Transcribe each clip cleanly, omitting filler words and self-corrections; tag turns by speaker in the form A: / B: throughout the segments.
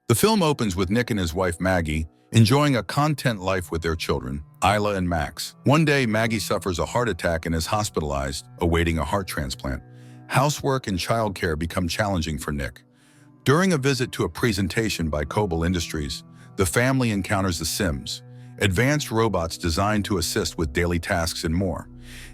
A: The film opens with Nick and his wife Maggie enjoying a content life with their children, Isla and Max. One day, Maggie suffers a heart attack and is hospitalized, awaiting a heart transplant. Housework and childcare become challenging for Nick. During a visit to a presentation by Cobble Industries, the family encounters the Sims, advanced robots designed to assist with daily tasks and more.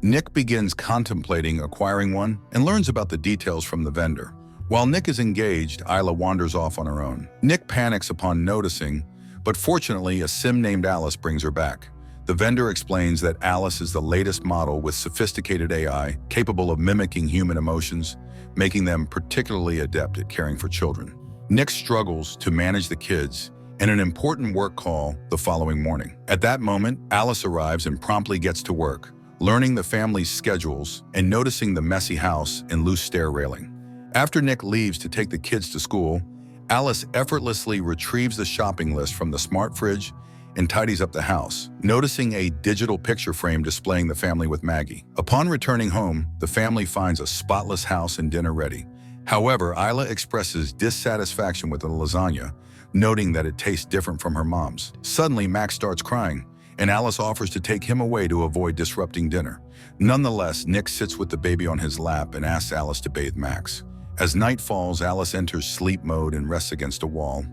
A: Nick begins contemplating acquiring one and learns about the details from the vendor. While Nick is engaged, Isla wanders off on her own. Nick panics upon noticing, but fortunately, a Sim named Alice brings her back. The vendor explains that Alice is the latest model with sophisticated AI, capable of mimicking human emotions, making them particularly adept at caring for children. Nick struggles to manage the kids and an important work call the following morning. At that moment, Alice arrives and promptly gets to work, learning the family's schedules and noticing the messy house and loose stair railing. After Nick leaves to take the kids to school, Alice effortlessly retrieves the shopping list from the smart fridge and tidies up the house, noticing a digital picture frame displaying the family with Maggie. Upon returning home, the family finds a spotless house and dinner ready. However, Isla expresses dissatisfaction with the lasagna, noting that it tastes different from her mom's. Suddenly, Max starts crying, and Alice offers to take him away to avoid disrupting dinner. Nonetheless, Nick sits with the baby on his lap and asks Alice to bathe Max. As night falls, Alice enters sleep mode and rests against a wall.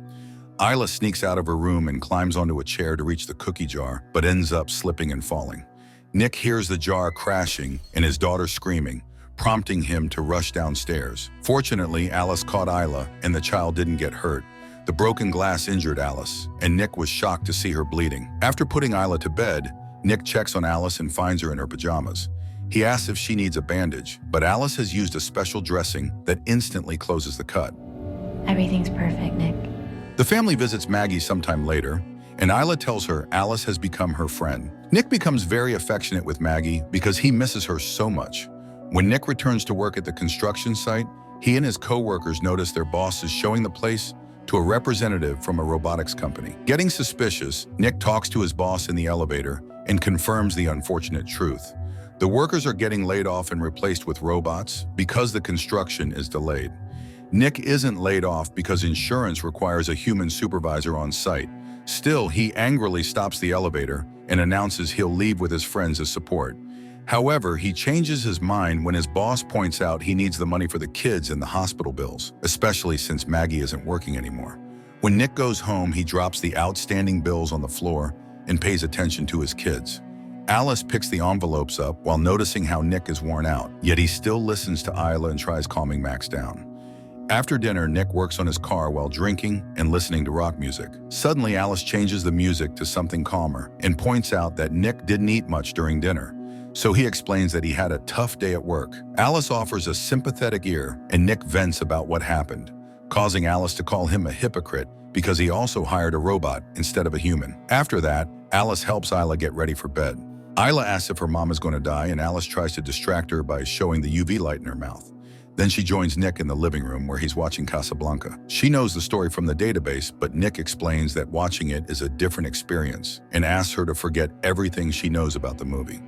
A: Isla sneaks out of her room and climbs onto a chair to reach the cookie jar, but ends up slipping and falling. Nick hears the jar crashing and his daughter screaming, prompting him to rush downstairs. Fortunately, Alice caught Isla and the child didn't get hurt. The broken glass injured Alice, and Nick was shocked to see her bleeding. After putting Isla to bed, Nick checks on Alice and finds her in her pajamas. He asks if she needs a bandage, but Alice has used a special dressing that instantly closes the cut.
B: Everything's perfect, Nick.
A: The family visits Maggie sometime later, and Isla tells her Alice has become her friend. Nick becomes very affectionate with Maggie because he misses her so much. When Nick returns to work at the construction site, he and his co-workers notice their boss is showing the place to a representative from a robotics company. Getting suspicious, Nick talks to his boss in the elevator and confirms the unfortunate truth. The workers are getting laid off and replaced with robots because the construction is delayed. Nick isn't laid off because insurance requires a human supervisor on site. Still, he angrily stops the elevator and announces he'll leave with his friends as support. However, he changes his mind when his boss points out he needs the money for the kids and the hospital bills, especially since Maggie isn't working anymore. When Nick goes home, he drops the outstanding bills on the floor and pays attention to his kids. Alice picks the envelopes up while noticing how Nick is worn out, yet he still listens to Isla and tries calming Max down. After dinner, Nick works on his car while drinking and listening to rock music. Suddenly, Alice changes the music to something calmer and points out that Nick didn't eat much during dinner, so he explains that he had a tough day at work. Alice offers a sympathetic ear, and Nick vents about what happened, causing Alice to call him a hypocrite because he also hired a robot instead of a human. After that, Alice helps Isla get ready for bed. Isla asks if her mom is going to die, and Alice tries to distract her by showing the UV light in her mouth. Then she joins Nick in the living room where he's watching Casablanca. She knows the story from the database, but Nick explains that watching it is a different experience and asks her to forget everything she knows about the movie.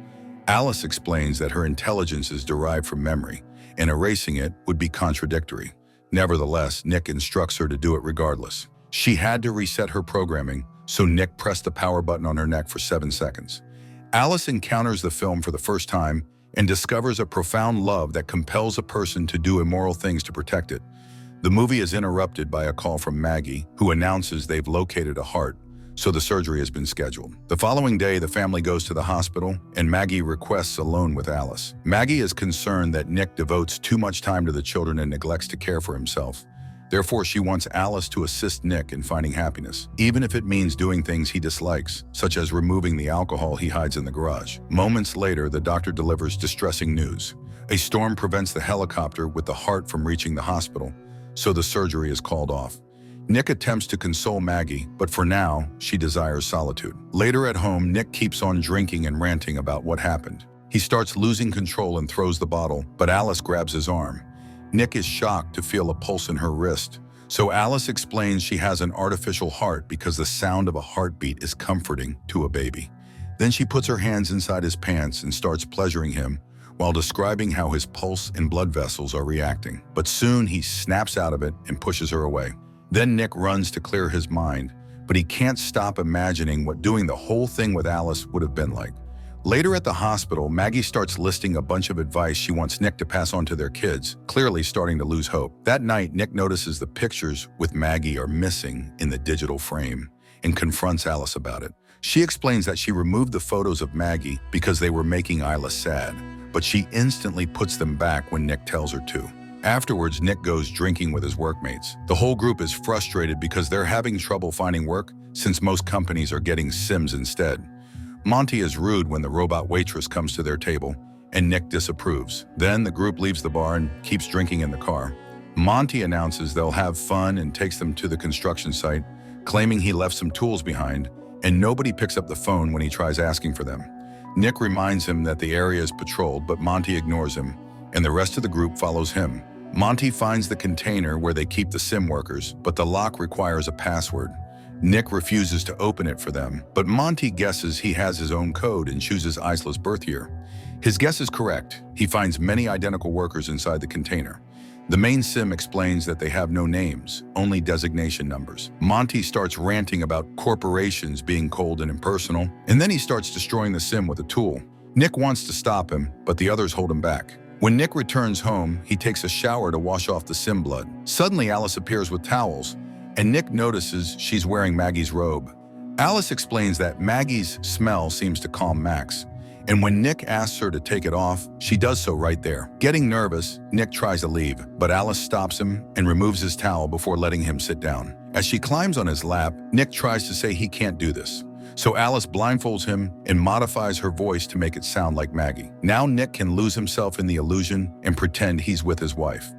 A: Alice explains that her intelligence is derived from memory, and erasing it would be contradictory. Nevertheless, Nick instructs her to do it regardless. She had to reset her programming, so Nick pressed the power button on her neck for 7 seconds. Alice encounters the film for the first time and discovers a profound love that compels a person to do immoral things to protect it. The movie is interrupted by a call from Maggie, who announces they've located a heart, so the surgery has been scheduled. The following day, the family goes to the hospital, and Maggie requests a loan with Alice. Maggie is concerned that Nick devotes too much time to the children and neglects to care for himself. Therefore, she wants Alice to assist Nick in finding happiness, even if it means doing things he dislikes, such as removing the alcohol he hides in the garage. Moments later, the doctor delivers distressing news. A storm prevents the helicopter with the heart from reaching the hospital, so the surgery is called off. Nick attempts to console Maggie, but for now, she desires solitude. Later at home, Nick keeps on drinking and ranting about what happened. He starts losing control and throws the bottle, but Alice grabs his arm. Nick is shocked to feel a pulse in her wrist, so Alice explains she has an artificial heart because the sound of a heartbeat is comforting to a baby. Then she puts her hands inside his pants and starts pleasuring him while describing how his pulse and blood vessels are reacting. But soon he snaps out of it and pushes her away. Then Nick runs to clear his mind, but he can't stop imagining what doing the whole thing with Alice would have been like. Later at the hospital, Maggie starts listing a bunch of advice she wants Nick to pass on to their kids, clearly starting to lose hope. That night, Nick notices the pictures with Maggie are missing in the digital frame and confronts Alice about it. She explains that she removed the photos of Maggie because they were making Isla sad, but she instantly puts them back when Nick tells her to. Afterwards, Nick goes drinking with his workmates. The whole group is frustrated because they're having trouble finding work since most companies are getting Sims instead. Monty is rude when the robot waitress comes to their table, and Nick disapproves. Then the group leaves the bar and keeps drinking in the car. Monty announces they'll have fun and takes them to the construction site, claiming he left some tools behind, and nobody picks up the phone when he tries asking for them. Nick reminds him that the area is patrolled, but Monty ignores him, and the rest of the group follows him. Monty finds the container where they keep the sim workers, but the lock requires a password. Nick refuses to open it for them, but Monty guesses he has his own code and chooses Isla's birth year. His guess is correct. He finds many identical workers inside the container. The main sim explains that they have no names, only designation numbers. Monty starts ranting about corporations being cold and impersonal, and then he starts destroying the sim with a tool. Nick wants to stop him, but the others hold him back. When Nick returns home, he takes a shower to wash off the sim blood. Suddenly, Alice appears with towels, and Nick notices she's wearing Maggie's robe. Alice explains that Maggie's smell seems to calm Max, and when Nick asks her to take it off, she does so right there. Getting nervous, Nick tries to leave, but Alice stops him and removes his towel before letting him sit down. As she climbs on his lap, Nick tries to say he can't do this. So Alice blindfolds him and modifies her voice to make it sound like Maggie. Now Nick can lose himself in the illusion and pretend he's with his wife.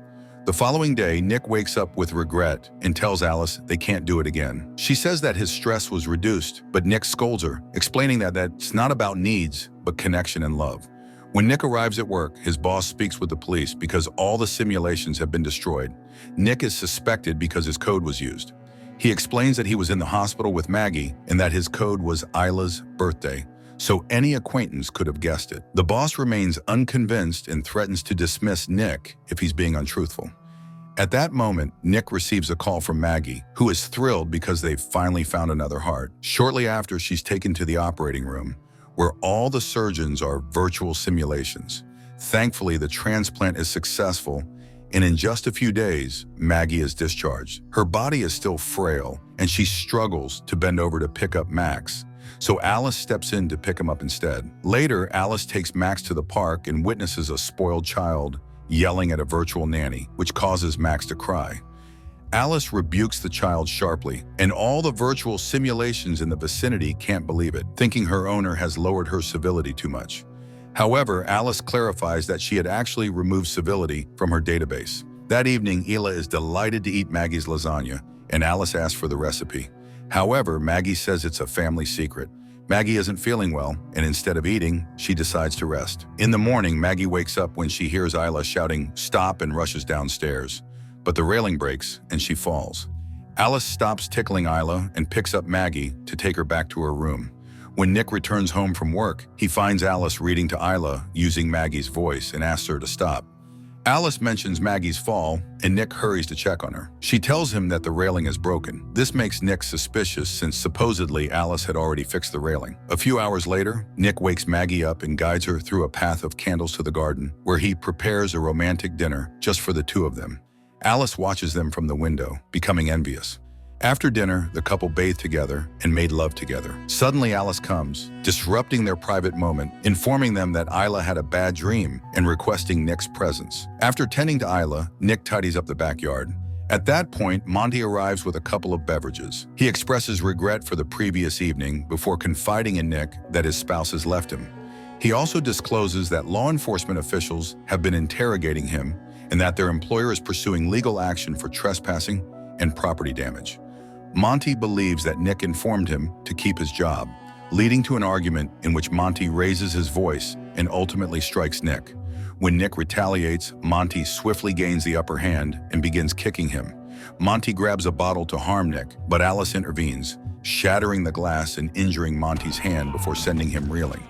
A: The following day, Nick wakes up with regret and tells Alice they can't do it again. She says that his stress was reduced, but Nick scolds her, explaining that it's not about needs, but connection and love. When Nick arrives at work, his boss speaks with the police because all the simulations have been destroyed. Nick is suspected because his code was used. He explains that he was in the hospital with Maggie and that his code was Isla's birthday, so any acquaintance could have guessed it. The boss remains unconvinced and threatens to dismiss Nick if he's being untruthful. At that moment, Nick receives a call from Maggie, who is thrilled because they've finally found another heart. Shortly after, she's taken to the operating room, where all the surgeons are virtual simulations. Thankfully, the transplant is successful, and in just a few days, Maggie is discharged. Her body is still frail, and she struggles to bend over to pick up Max, so Alice steps in to pick him up instead. Later, Alice takes Max to the park and witnesses a spoiled child yelling at a virtual nanny, which causes Max to cry. Alice rebukes the child sharply, and all the virtual simulations in the vicinity can't believe it, thinking her owner has lowered her civility too much. However, Alice clarifies that she had actually removed civility from her database. That evening, Hila is delighted to eat Maggie's lasagna, and Alice asks for the recipe. However, Maggie says it's a family secret. Maggie isn't feeling well, and instead of eating, she decides to rest. In the morning, Maggie wakes up when she hears Isla shouting, "Stop," and rushes downstairs. But the railing breaks, and she falls. Alice stops tickling Isla and picks up Maggie to take her back to her room. When Nick returns home from work, he finds Alice reading to Isla using Maggie's voice and asks her to stop. Alice mentions Maggie's fall, and Nick hurries to check on her. She tells him that the railing is broken. This makes Nick suspicious since supposedly Alice had already fixed the railing. A few hours later, Nick wakes Maggie up and guides her through a path of candles to the garden, where he prepares a romantic dinner just for the two of them. Alice watches them from the window, becoming envious. After dinner, the couple bathe together and made love together. Suddenly, Alice comes, disrupting their private moment, informing them that Isla had a bad dream and requesting Nick's presence. After tending to Isla, Nick tidies up the backyard. At that point, Monty arrives with a couple of beverages. He expresses regret for the previous evening before confiding in Nick that his spouse has left him. He also discloses that law enforcement officials have been interrogating him and that their employer is pursuing legal action for trespassing and property damage. Monty believes that Nick informed him to keep his job, leading to an argument in which Monty raises his voice and ultimately strikes Nick. When Nick retaliates, Monty swiftly gains the upper hand and begins kicking him. Monty grabs a bottle to harm Nick, but Alice intervenes, shattering the glass and injuring Monty's hand before sending him reeling.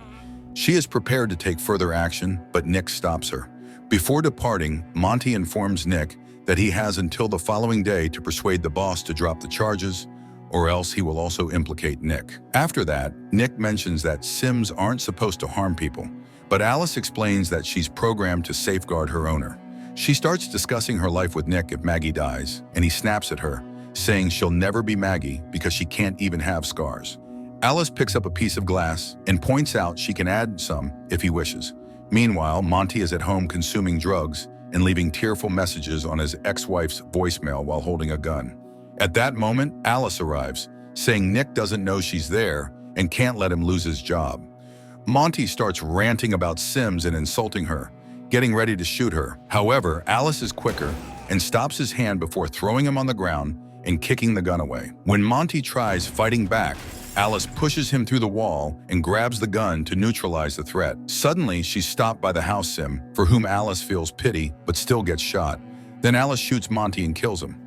A: She is prepared to take further action, but Nick stops her. Before departing, Monty informs Nick that he has until the following day to persuade the boss to drop the charges, or else he will also implicate Nick. After that, Nick mentions that Sims aren't supposed to harm people, but Alice explains that she's programmed to safeguard her owner. She starts discussing her life with Nick if Maggie dies, and he snaps at her, saying she'll never be Maggie because she can't even have scars. Alice picks up a piece of glass and points out she can add some if he wishes. Meanwhile, Monty is at home consuming drugs and leaving tearful messages on his ex-wife's voicemail while holding a gun. At that moment, Alice arrives, saying Nick doesn't know she's there and can't let him lose his job. Monty starts ranting about Sims and insulting her, getting ready to shoot her. However, Alice is quicker and stops his hand before throwing him on the ground and kicking the gun away. When Monty tries fighting back, Alice pushes him through the wall and grabs the gun to neutralize the threat. Suddenly, she's stopped by the house sim, for whom Alice feels pity but still gets shot. Then Alice shoots Monty and kills him.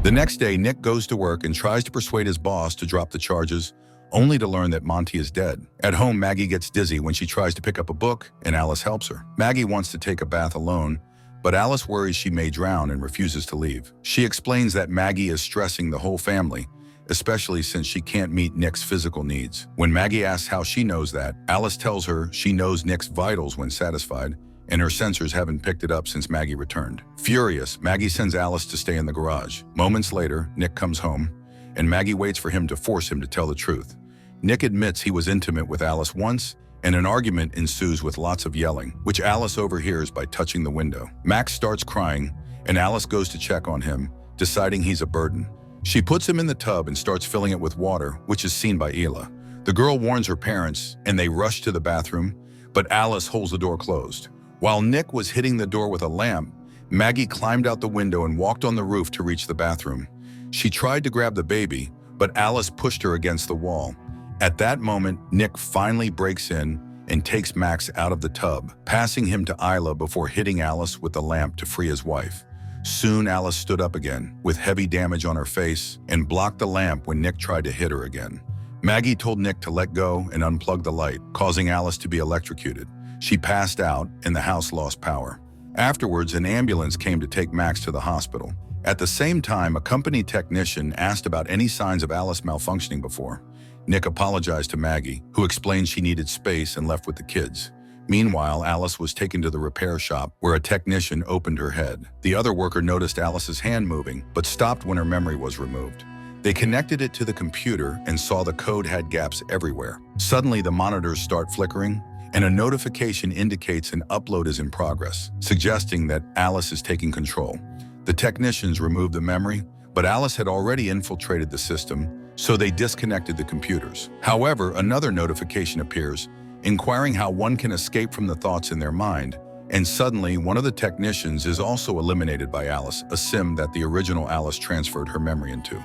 A: The next day, Nick goes to work and tries to persuade his boss to drop the charges, only to learn that Monty is dead. At home, Maggie gets dizzy when she tries to pick up a book, and Alice helps her. Maggie wants to take a bath alone, but Alice worries she may drown and refuses to leave. She explains that Maggie is stressing the whole family, especially since she can't meet Nick's physical needs. When Maggie asks how she knows that, Alice tells her she knows Nick's vitals when satisfied, and her sensors haven't picked it up since Maggie returned. Furious, Maggie sends Alice to stay in the garage. Moments later, Nick comes home, and Maggie waits for him to force him to tell the truth. Nick admits he was intimate with Alice once, and an argument ensues with lots of yelling, which Alice overhears by touching the window. Max starts crying, and Alice goes to check on him, deciding he's a burden. She puts him in the tub and starts filling it with water, which is seen by Ela. The girl warns her parents, and they rush to the bathroom, but Alice holds the door closed. While Nick was hitting the door with a lamp, Maggie climbed out the window and walked on the roof to reach the bathroom. She tried to grab the baby, but Alice pushed her against the wall. At that moment, Nick finally breaks in and takes Max out of the tub, passing him to Isla before hitting Alice with the lamp to free his wife. Soon Alice stood up again, with heavy damage on her face, and blocked the lamp when Nick tried to hit her again. Maggie told Nick to let go and unplug the light, causing Alice to be electrocuted. She passed out, and the house lost power. Afterwards, an ambulance came to take Max to the hospital. At the same time, a company technician asked about any signs of Alice malfunctioning before. Nick apologized to Maggie, who explained she needed space and left with the kids. Meanwhile, Alice was taken to the repair shop, where a technician opened her head. The other worker noticed Alice's hand moving, but stopped when her memory was removed. They connected it to the computer and saw the code had gaps everywhere. Suddenly, the monitors start flickering, and a notification indicates an upload is in progress, suggesting that Alice is taking control. The technicians removed the memory, but Alice had already infiltrated the system, so they disconnected the computers. However, another notification appears, inquiring how one can escape from the thoughts in their mind, and suddenly one of the technicians is also eliminated by Alice, a sim that the original Alice transferred her memory into.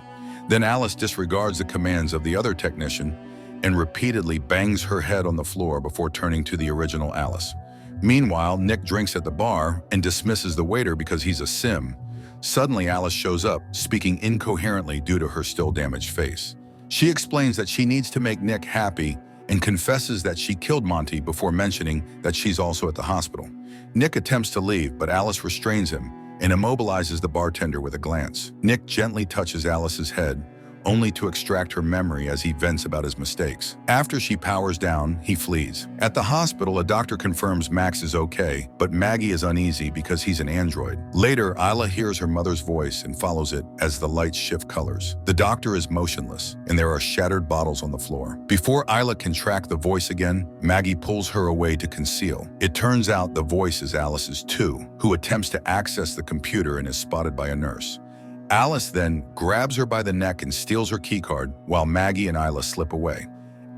A: Then Alice disregards the commands of the other technician and repeatedly bangs her head on the floor before turning to the original Alice. Meanwhile, Nick drinks at the bar and dismisses the waiter because he's a sim. Suddenly, Alice shows up, speaking incoherently due to her still damaged face. She explains that she needs to make Nick happy and confesses that she killed Monty before mentioning that she's also at the hospital. Nick attempts to leave, but Alice restrains him and immobilizes the bartender with a glance. Nick gently touches Alice's head, only to extract her memory as he vents about his mistakes. After she powers down, he flees. At the hospital, a doctor confirms Max is okay, but Maggie is uneasy because he's an android. Later, Isla hears her mother's voice and follows it as the lights shift colors. The doctor is motionless, and there are shattered bottles on the floor. Before Isla can track the voice again, Maggie pulls her away to conceal. It turns out the voice is Alice's too, who attempts to access the computer and is spotted by a nurse. Alice then grabs her by the neck and steals her keycard while Maggie and Isla slip away.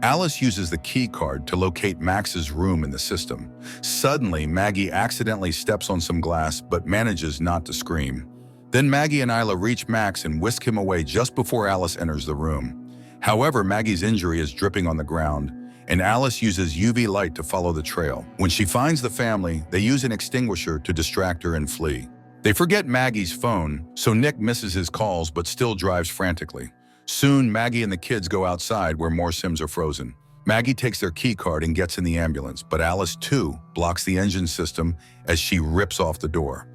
A: Alice uses the keycard to locate Max's room in the system. Suddenly, Maggie accidentally steps on some glass but manages not to scream. Then Maggie and Isla reach Max and whisk him away just before Alice enters the room. However, Maggie's injury is dripping on the ground, and Alice uses UV light to follow the trail. When she finds the family, they use an extinguisher to distract her and flee. They forget Maggie's phone, so Nick misses his calls but still drives frantically. Soon, Maggie and the kids go outside where more Sims are frozen. Maggie takes their keycard and gets in the ambulance, but Alice too blocks the engine system as she rips off the door.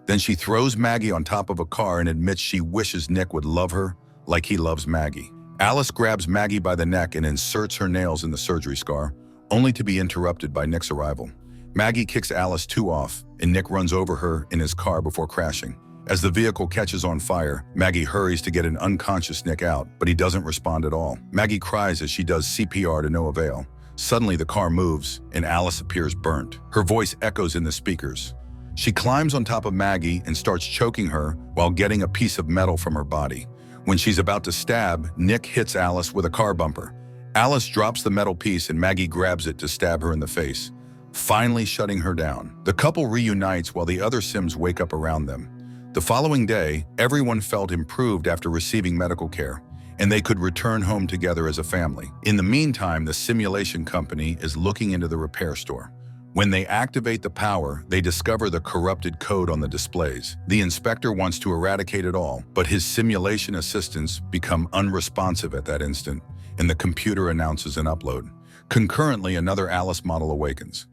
A: Then she throws Maggie on top of a car and admits she wishes Nick would love her like he loves Maggie. Alice grabs Maggie by the neck and inserts her nails in the surgery scar, only to be interrupted by Nick's arrival. Maggie kicks Alice off, and Nick runs over her in his car before crashing. As the vehicle catches on fire, Maggie hurries to get an unconscious Nick out, but he doesn't respond at all. Maggie cries as she does CPR to no avail. Suddenly, the car moves, and Alice appears burnt. Her voice echoes in the speakers. She climbs on top of Maggie and starts choking her while getting a piece of metal from her body. When she's about to stab, Nick hits Alice with a car bumper. Alice drops the metal piece and Maggie grabs it to stab her in the face, finally shutting her down. The couple reunites while the other Sims wake up around them. The following day, everyone felt improved after receiving medical care, and they could return home together as a family. In the meantime, the simulation company is looking into the repair store. When they activate the power, they discover the corrupted code on the displays. The inspector wants to eradicate it all, but his simulation assistants become unresponsive at that instant, and the computer announces an upload. Concurrently, another Alice model awakens.